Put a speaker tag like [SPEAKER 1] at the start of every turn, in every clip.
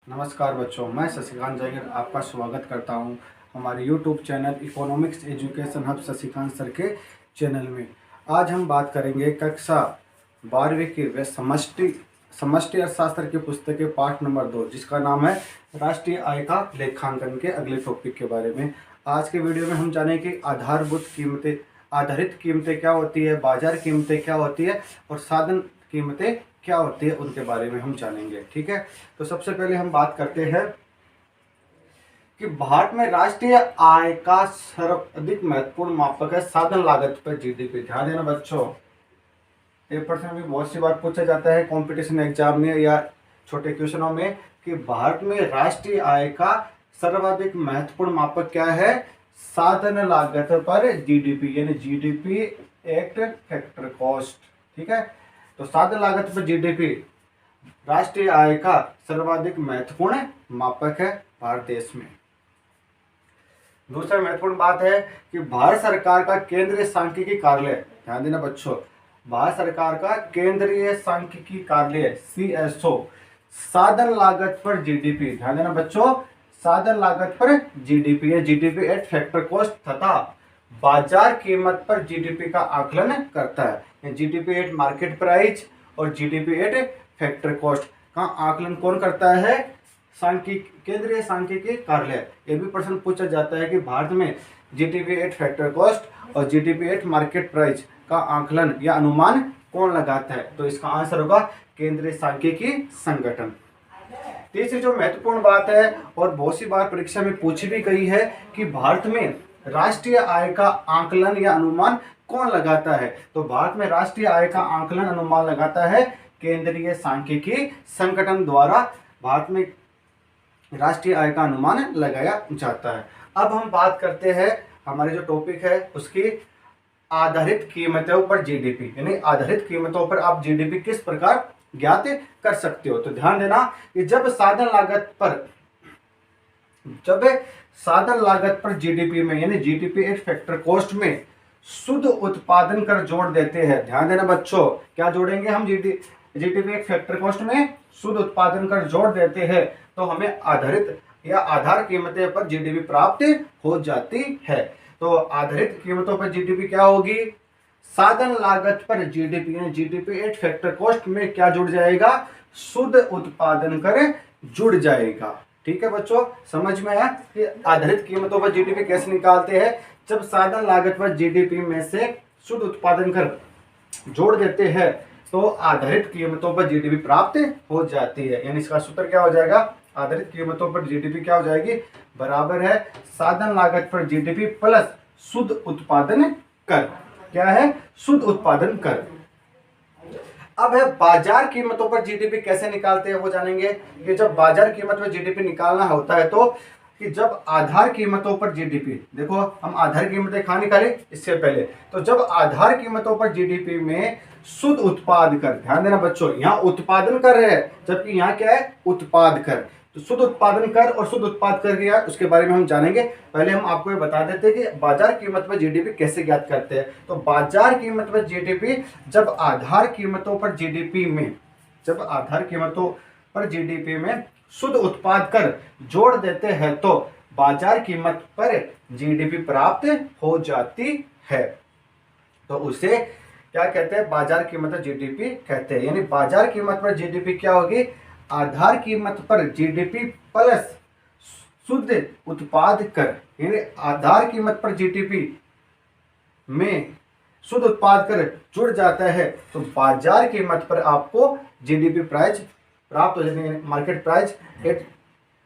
[SPEAKER 1] नमस्कार बच्चों, मैं शशिकांत जैगर आपका स्वागत करता हूं हमारे YouTube channel economics education hub Shashikant sir के चैनल में। आज हम बात करेंगे कक्षा 12वीं की समष्टि अर्थशास्त्र की पुस्तक के पाठ नंबर 2, जिसका नाम है राष्ट्रीय आय का लेखांकन के अगले टॉपिक के बारे में। आज के वीडियो में हम जानेंगे कि आधारित कीमतें क्या होती है, बाजार कीमतें क्या होती है और साधन कीमतें क्या होती है, उनके बारे में हम जानेंगे। ठीक है, तो सबसे पहले हम बात करते हैं कि भारत में राष्ट्रीय आय का सर्वाधिक महत्वपूर्ण मापक है साधन लागत पर जीडीपी। ध्यान देना बच्चों, एक प्रश्न भी बहुत सी बार पूछा जाता है कंपटीशन एग्जाम में या छोटे क्वेश्चनों में कि भारत में राष्ट्रीय आय का सर्वाधिक महत्वपूर्ण मापक क्या है? साधन लागत पर जीडीपी, यानी जीडीपी एक्ट फैक्टर कॉस्ट। ठीक है, तो साधन लागत पर जीडीपी राष्ट्रीय आय का सर्वाधिक महत्वपूर्ण मापक है भारत देश में। दूसरा महत्वपूर्ण बात है कि भारत सरकार का केंद्रीय सांख्यिकी कार्यालय, ध्यान देना बच्चों, भारत सरकार का केंद्रीय सांख्यिकी कार्यालय CSO साधन लागत पर जीडीपी, ध्यान देना बच्चों, साधन लागत पर जीडीपी या जीडीपी एट फैक्टर कॉस्ट तथा बाजार कीमत पर जीडीपी का आकलन करता है। जीडीपी एट मार्केट प्राइस और जीडीपी एट फैक्टर कॉस्ट का आकलन कौन करता है? केंद्रीय सांख्यिकी कार्यालय। ये भी प्रश्न पूछा जाता है कि भारत में जीडीपी एट फैक्टर कॉस्ट और जीडीपी एट मार्केट प्राइस का आकलन या अनुमान कौन लगाता है? तो इसका आंसर होगा केंद्रीय सांख्यिकी संगठन। तीसरी जो महत्वपूर्ण बात है और बहुत सी बार परीक्षा में पूछी भी गई है कि भारत में राष्ट्रीय आय का आकलन या अनुमान कौन लगाता है? तो भारत में राष्ट्रीय आय का आकलन अनुमान लगाता है केंद्रीय सांख्यिकी संगठन द्वारा। भारत में राष्ट्रीय आय का अनुमान लगाया जाता है। अब हम बात करते हैं, हमारे जो टॉपिक है उसकी आधारित कीमतों पर जीडीपी, यानी आधारित कीमतों पर आप जीडीपी किस प्रकार ज्ञात कर सकते हो। तो ध्यान देना कि जब साधन लागत पर जीडीपी में, यानी जीडीपी एट फैक्टर कॉस्ट में शुद्ध उत्पादन कर जोड़ देते हैं। ध्यान देना बच्चों, क्या जोड़ेंगे हम? जीडीपी एट फैक्टर कॉस्ट में शुद्ध उत्पादन कर जोड़ देते हैं तो हमें आधारित या आधार कीमतें पर जीडीपी प्राप्त हो जाती है। तो आधारित कीमतों पर जीडीपी क्या होगी? साधन लागत पर जीडीपी, यानी जीडीपी एट फैक्टर कॉस्ट में क्या जुड़ जाएगा? शुद्ध उत्पादन कर जुड़ जाएगा। ठीक है बच्चों, समझ में आया कि आधारित कीमतों पर जीडीपी कैसे निकालते हैं? जब साधन लागत पर जीडीपी में से शुद्ध उत्पादन कर जोड़ देते हैं तो आधारित कीमतों पर जीडीपी प्राप्त हो जाती है। यानी इसका सूत्र क्या हो जाएगा? आधारित कीमतों पर जीडीपी क्या हो जाएगी? बराबर है साधन लागत पर जीडीपी प्लस शुद्ध उत्पादन कर। क्या है? शुद्ध उत्पादन कर। अब है बाजार कीमतों पर जीडीपी कैसे निकालते हैं वो जानेंगे। कि जब बाजार कीमत पर जीडीपी निकालना होता है तो कि जब आधार कीमतों पर जीडीपी, देखो हम आधार कीमतें कहाँ निकाले इससे पहले, तो जब आधार कीमतों पर जीडीपी में शुद्ध उत्पाद कर, ध्यान देना बच्चों, यहाँ उत्पादन कर रहे हैं जबकि यहाँ क्या है? उत्पाद कर। तो शुद्ध उत्पादन कर और शुद्ध उत्पाद कर क्या है उसके बारे में हम जानेंगे। पहले हम आपको ये बता देते हैं कि बाजार कीमत पर जीडीपी कैसे ज्ञात करते हैं। तो बाजार कीमत पर जीडीपी जब आधार कीमतों पर जीडीपी में शुद्ध उत्पाद कर जोड़ देते हैं तो बाजार कीमत पर जीडीपी प्राप्त हो जाती है। तो उसे क्या कहते हैं? बाजार कीमत पर जीडीपी कहते हैं। यानी बाजार कीमत पर जीडीपी क्या होगी? आधार कीमत पर जीडीपी प्लस शुद्ध उत्पाद कर, यानी आधार कीमत पर जीडीपी में शुद्ध उत्पाद कर जुड़ जाता है तो बाजार कीमत पर आपको जीडीपी प्राइस प्राप्त हो जाती है। Market price at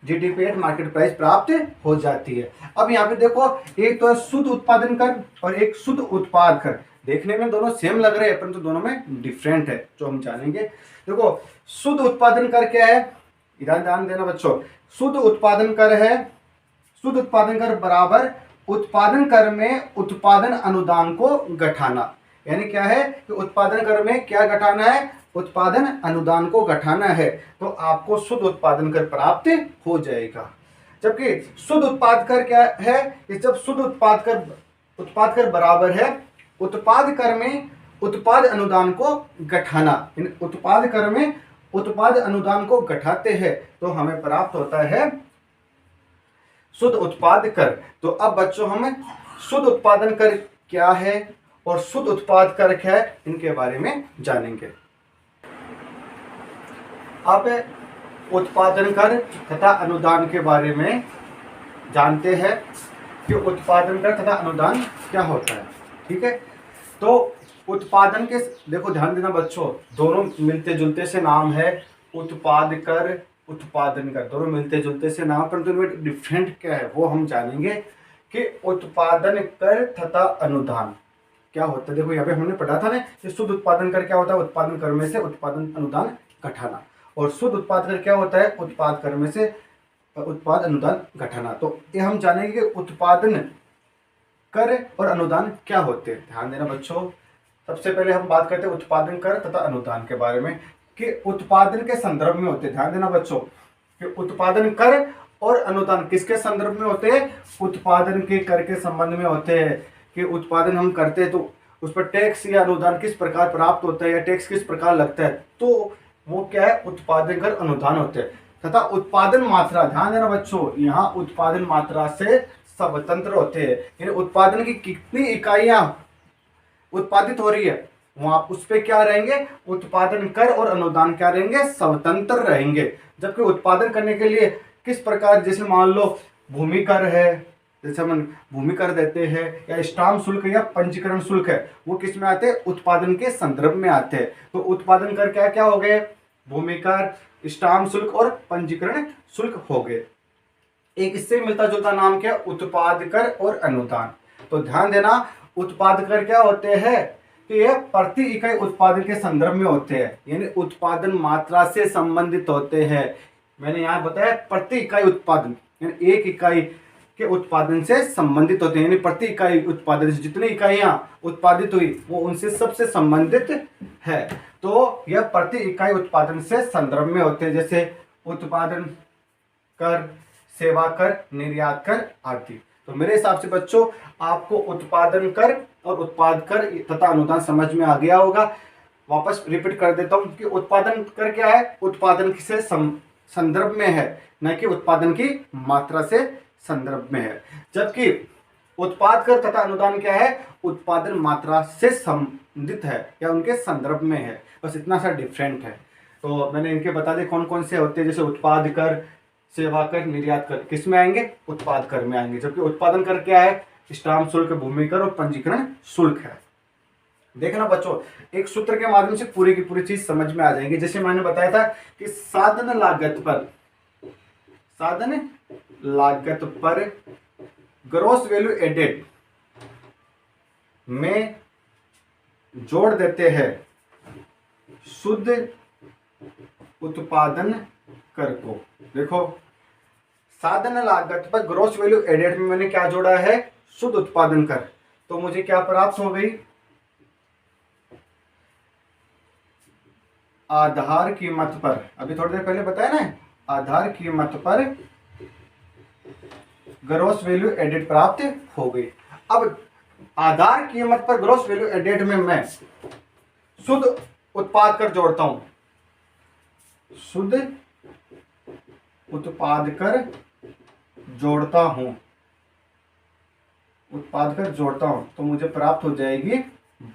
[SPEAKER 1] GDP at market price प्राप्त हो जाती है। अब यहाँ पे देखो, एक तो शुद्ध उत्पादन कर और एक शुद्ध उत्पाद कर। देखने में दोनों सेम लग रहे हैं परंतु दोनों में डिफरेंट है, जो हम जानेंगे। देखो, शुद्ध उत्पादन कर क्या है? ध्यान देना बच्चों, शुद्ध उत्पादन कर है, शुद्ध उत्पादन कर बराबर उत्पादन कर में उत्पादन अनुदान को घटाना। यानी क्या है कि उत्पादन कर में क्या घटाना है? उत्पादन अनुदान को घटाना है तो आपको शुद्ध उत्पादन कर प्राप्त हो जाएगा। जबकि शुद्ध उत्पाद कर क्या है? कि जब शुद्ध उत्पाद कर बराबर है उत्पाद कर में उत्पाद अनुदान को घटाना। उत्पाद कर में उत्पाद अनुदान को घटाते हैं तो हमें प्राप्त होता है शुद्ध उत्पाद कर। तो अब बच्चों हमें शुद्ध उत्पादन कर क्या है और शुद्ध उत्पाद कर क्या है, इनके बारे में जानेंगे। अब उत्पादन कर तथा अनुदान के बारे में जानते हैं कि उत्पादन कर तथा अनुदान क्या होता है। ठीक है, तो उत्पादन के देखो ध्यान देना बच्चों, दोनों मिलते जुलते से नाम है, उत्पाद कर उत्पादन कर, दोनों मिलते जुलते से नाम, परंतु इनमें डिफरेंट क्या है वो हम जानेंगे कि उत्पादन कर तथा अनुदान क्या होता है। देखो यहाँ पे हमने पढ़ा था ना कि शुद्ध उत्पादन कर क्या होता है, उत्पादन कर में से उत्पादन अनुदान घटाना, और शुद्ध उत्पाद कर क्या होता है, उत्पाद कर में से उत्पाद अनुदान घटाना। तो ये हम जानेंगे कि उत्पादन कर और अनुदान क्या होते हैं। ध्यान देना बच्चों, सबसे पहले हम बात करते हैं उत्पादन कर तथा अनुदान के बारे में कि उत्पादन के संदर्भ में होते हैं। ध्यान देना बच्चों कि उत्पादन कर और अनुदान किसके संदर्भ में होते हैं, उत्पादन के कर के संबंध में होते हैं कि उत्पादन हम करते हैं तो उस पर टैक्स या अनुदान किस प्रकार प्राप्त होता है या टैक्स किस प्रकार लगता है, तो वो क्या है, उत्पादन कर अनुदान होते हैं। तथा उत्पादन मात्रा, ध्यान देना बच्चों, यहाँ उत्पादन मात्रा से स्वतंत्र होते हैं, यानी उत्पादन की कितनी इकाइयां उत्पादित हो रही है वहां उस पे क्या रहेंगे, उत्पादन कर और अनुदान क्या रहेंगे, स्वतंत्र रहेंगे। जबकि उत्पादन करने के लिए किस प्रकार, जैसे मान लो भूमि कर है, जैसे हम भूमि कर देते हैं, या स्टाम्प शुल्क या पंजीकरण शुल्क है, वो किस में आते हैं, उत्पादन के संदर्भ में आते हैं। तो उत्पादन कर क्या क्या हो गए, भूमि कर, स्टाम्प शुल्क और पंजीकरण शुल्क हो गए। एक इससे मिलता जुलता नाम क्या, उत्पाद कर और अनुदान। तो ध्यान देना, उत्पाद कर क्या होते हैं कि यह प्रति इकाई उत्पादन के संदर्भ में होते हैं, यानी उत्पादन मात्रा से संबंधित होते हैं। मैंने यहाँ बताया प्रति इकाई उत्पादन, यानी एक इकाई के उत्पादन से संबंधित होते हैं, यानी प्रति इकाई उत्पादन से जितनी इकाइयां उत्पादित हुई वो उनसे सबसे संबंधित है। तो यह प्रति इकाई उत्पादन से संदर्भ में होते हैं, जैसे उत्पादन कर, सेवा कर, निर्यात कर आदि। तो मेरे हिसाब से बच्चों आपको उत्पादन कर और उत्पाद कर तथा अनुदान समझ में आ गया होगा। वापस रिपीट कर देता हूं कि उत्पादन कर क्या है, उत्पादन से संदर्भ में है, न कि उत्पादन की मात्रा से संदर्भ में है। जबकि उत्पाद कर तथा अनुदान क्या है, उत्पादन मात्रा से संबंधित है या उनके संदर्भ में है, बस इतना सा डिफरेंट है। तो मैंने इनके बता दिए कौन कौन से होते हैं, जैसे उत्पाद कर, सेवा कर, निर्यात कर किस में आएंगे, उत्पाद कर में आएंगे। जबकि उत्पादन कर क्या है, स्टाम्प शुल्क, भूमि कर और पंजीकरण शुल्क है। देखना बच्चों, एक सूत्र के माध्यम से पूरी की पूरी चीज समझ में आ जाएंगे। जैसे मैंने बताया था कि साधन लागत पर ग्रॉस वैल्यू एडेड में जोड़ देते हैं शुद्ध उत्पादन कर को। देखो, साधन लागत पर ग्रॉस वैल्यू एडेड में मैंने क्या जोड़ा है, शुद्ध उत्पादन कर, तो मुझे क्या प्राप्त हो गई, आधार कीमत पर, अभी थोड़ी देर पहले बताया ना, आधार कीमत पर ग्रॉस वैल्यू एडेड प्राप्त हो गई। अब आधार कीमत पर ग्रॉस वैल्यू एडेड में मैं शुद्ध उत्पाद कर जोड़ता हूं, शुद्ध उत्पाद कर जोड़ता हूं, उत्पाद कर जोड़ता हूं, तो मुझे प्राप्त हो जाएगी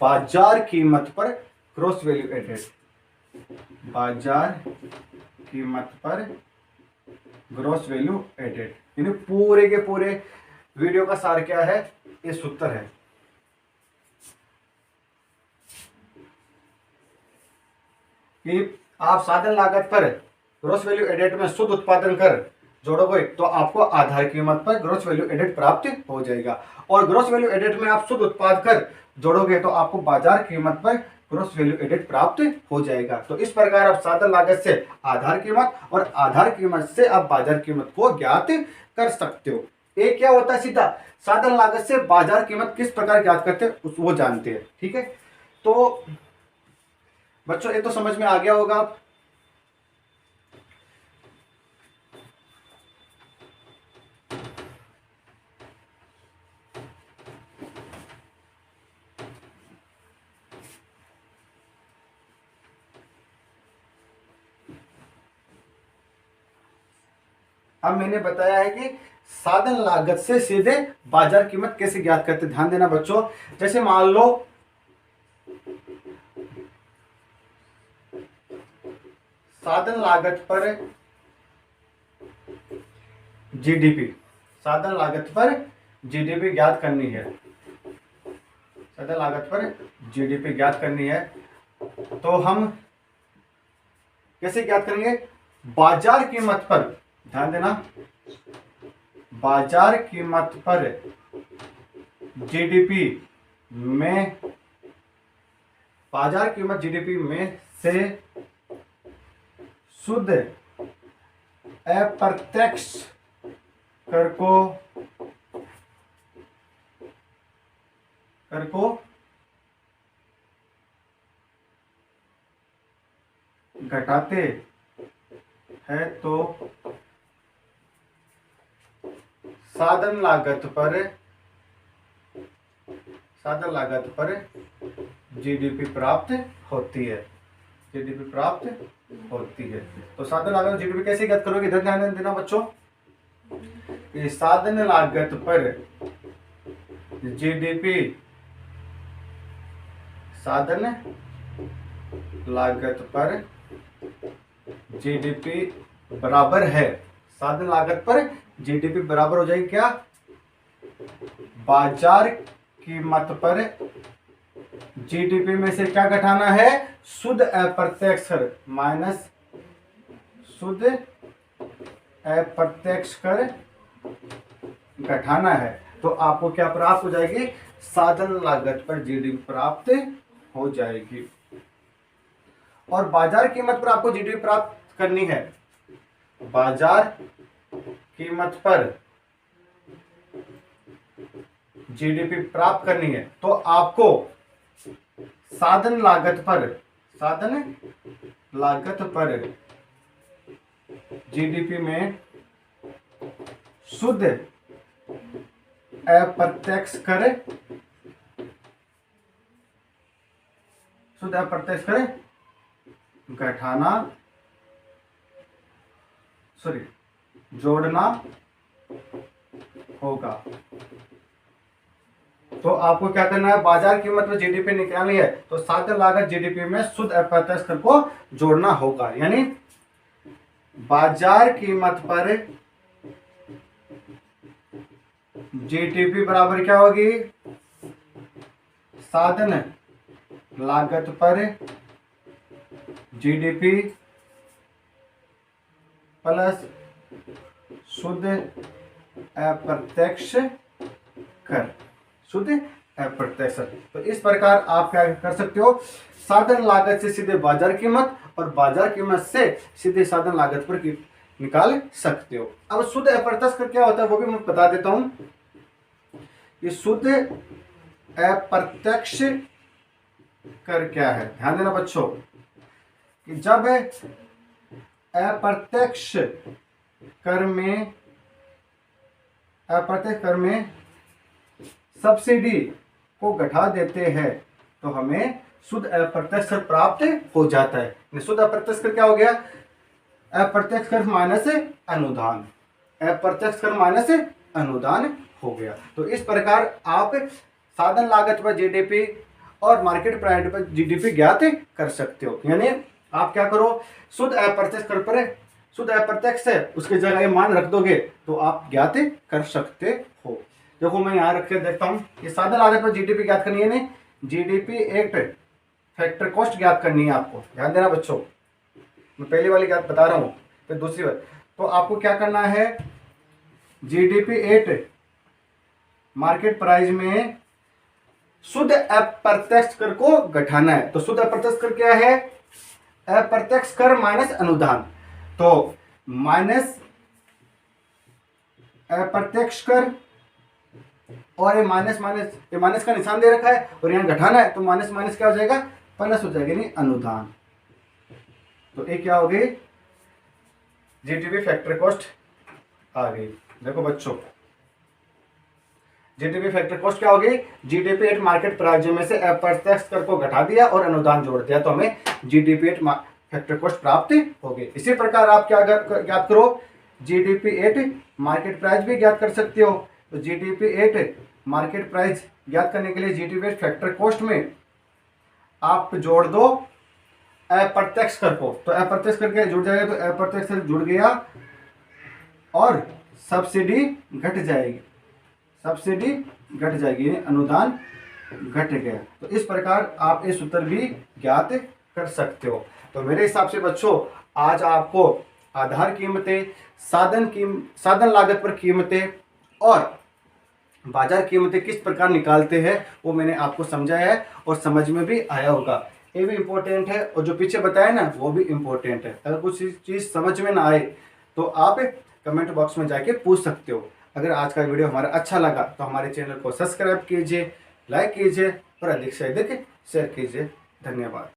[SPEAKER 1] बाजार कीमत पर ग्रॉस वैल्यू एडेड, बाजार कीमत पर ग्रॉस वैल्यू एडेड। यानी पूरे के पूरे वीडियो का सार क्या है, ये सूत्र है कि आप साधन लागत पर ग्रॉस वैल्यू एडेड में शुद्ध उत्पादन कर जोड़ोगे तो आपको आधार कीमत पर ग्रॉस वैल्यू एडेड प्राप्त हो जाएगा, और ग्रॉस वैल्यू एडेड में आप शुद्ध उत्पाद कर जोड़ोगे तो आपको बाजार कीमत पर ग्रॉस वैल्यू एडेड प्राप्त हो जाएगा। तो इस प्रकार आप साधन लागत से आधार कीमत और आधार कीमत से आप बाजार कीमत को ज्ञात कर सकते हो। एक क्या होता है, सीधा साधन लागत से बाजार कीमत किस प्रकार ज्ञात करते हैं वो जानते हैं। ठीक है, तो बच्चों ये तो समझ में आ गया होगा। अब मैंने बताया है कि साधन लागत से सीधे बाजार कीमत कैसे ज्ञात करते, ध्यान देना बच्चों। जैसे मान लो साधन लागत पर जीडीपी, साधन लागत पर जीडीपी ज्ञात करनी है, साधन लागत पर जीडीपी ज्ञात करनी है, तो हम कैसे ज्ञात करेंगे? बाजार कीमत पर, ध्यान देना, बाजार कीमत पर जीडीपी में, बाजार कीमत जीडीपी में से शुद्ध अप्रत्यक्ष कर को घटाते हैं तो साधन लागत पर जीडीपी प्राप्त होती है, जीडीपी प्राप्त होती है। तो साधन लागत जीडीपी कैसे ज्ञात करोगे? इधर ध्यान देना बच्चों, ये साधन लागत पर जीडीपी, साधन लागत पर जीडीपी बराबर है, साधन लागत पर जीडीपी बराबर हो जाएगी क्या? बाजार कीमत पर जीडीपी में से क्या घटाना है? शुद्ध अप्रत्यक्ष कर माइनस शुद्ध अप्रत्यक्ष कर घटाना है, तो आपको क्या प्राप्त हो जाएगी? साधन लागत पर जीडीपी प्राप्त हो जाएगी। और बाजार कीमत पर आपको जीडीपी प्राप्त करनी है, बाजार कीमत पर जीडीपी प्राप्त करनी है, तो आपको साधन लागत पर जीडीपी में शुद्ध अप्रत्यक्ष कर घटाना, जोड़ना होगा। तो आपको क्या करना है? बाजार कीमत में जीडीपी निकालनी है, तो साधन लागत जीडीपी में शुद्ध अप्रत्यक्ष कर को जोड़ना होगा, यानी बाजार कीमत पर जीडीपी बराबर क्या होगी? साधन लागत पर जीडीपी प्लस शुद्ध अप्रत्यक्ष कर, शुद्ध अप्रत्यक्ष। तो इस प्रकार आप क्या कर सकते हो? साधन लागत से सीधे बाजार कीमत और बाजार कीमत से सीधे साधन लागत पर निकाल सकते हो। अब शुद्ध अप्रत्यक्ष कर क्या होता है वो भी मैं बता देता हूं। ये शुद्ध अप्रत्यक्ष कर क्या है? ध्यान देना बच्चों कि जब अप्रत्यक्ष कर में सब्सिडी को घटा देते हैं तो हमें शुद्ध अप्रत्यक्ष कर प्राप्त हो जाता है। शुद्ध अप्रत्यक्ष कर क्या हो गया? अप्रत्यक्ष कर माइनस अनुदान, अप्रत्यक्ष कर माइनस अनुदान हो गया। तो इस प्रकार आप साधन लागत पर जीडीपी और मार्केट प्राइस पर जीडीपी ज्ञात कर सकते हो। यानी आप क्या करो? शुद्ध अप्रत्यक्ष कर पर शुद्ध अप्रत्यक्ष है उसकी जगह ये मान रख दोगे तो आप ज्ञात कर सकते हो। देखो मैं यहाँ रख के देखता हूँ, ये साधन लागत पर जीडीपी ज्ञात करनी है, नहीं जीडीपी एक्ट फैक्टर कॉस्ट ज्ञात करनी है आपको। ध्यान देना बच्चों, मैं पहली वाली ज्ञात बता रहा हूँ, फिर दूसरी बार। तो आपको क्या करना है? जीडीपी एट मार्केट प्राइस में शुद्ध अप्रत्यक्ष कर को घटाना है। तो शुद्ध अप्रत्यक्ष कर क्या है? अप्रत्यक्ष कर माइनस अनुदान। तो माइनस अप्रत्यक्ष कर और ये माइनस का निशान दे रखा है और यहाँ घटाना है, तो माइनस माइनस क्या हो जाएगा? प्लस हो जाएगा, नहीं अनुदान। तो ये क्या हो गई? जीडीपी फैक्टर कॉस्ट आ गई। देखो बच्चों, जीडीपी फैक्टर कॉस्ट क्या होगी? जीडीपी एट मार्केट प्राइस में से अप्रत्यक्ष कर को घटा दिया और अनुदान जोड़ दिया तो हमें जीडीपी एट फैक्टर कॉस्ट प्राप्त होगी। इसी प्रकार आप क्या ज्ञात करो? जीडीपी एट मार्केट प्राइस भी ज्ञात कर सकते हो। तो जीडीपी एट मार्केट प्राइस ज्ञात करने के लिए जीडीपी एट फैक्टर कॉस्ट में आप जोड़ दो अप्रत्यक्ष कर को, तो अप्रत्यक्ष करके जुड़ जाएगा, तो अप्रत्यक्ष कर जुड़ गया और सब्सिडी घट जाएगी, सब्सिडी घट जाएगी, यानी अनुदान घट गया। तो इस प्रकार आप इस उत्तर भी ज्ञात कर सकते हो। तो मेरे हिसाब से बच्चों आज आपको आधार कीमतें, साधन लागत पर कीमतें और बाजार कीमतें किस प्रकार निकालते हैं वो मैंने आपको समझाया है और समझ में भी आया होगा। ये भी इम्पोर्टेंट है और जो पीछे बताया ना वो भी इम्पोर्टेंट है। अगर कुछ चीज़ समझ में ना आए तो आप कमेंट बॉक्स में जाके पूछ सकते हो। अगर आज का वीडियो हमारा अच्छा लगा तो हमारे चैनल को सब्सक्राइब कीजिए, लाइक कीजिए और अधिक से अधिक शेयर कीजिए। धन्यवाद।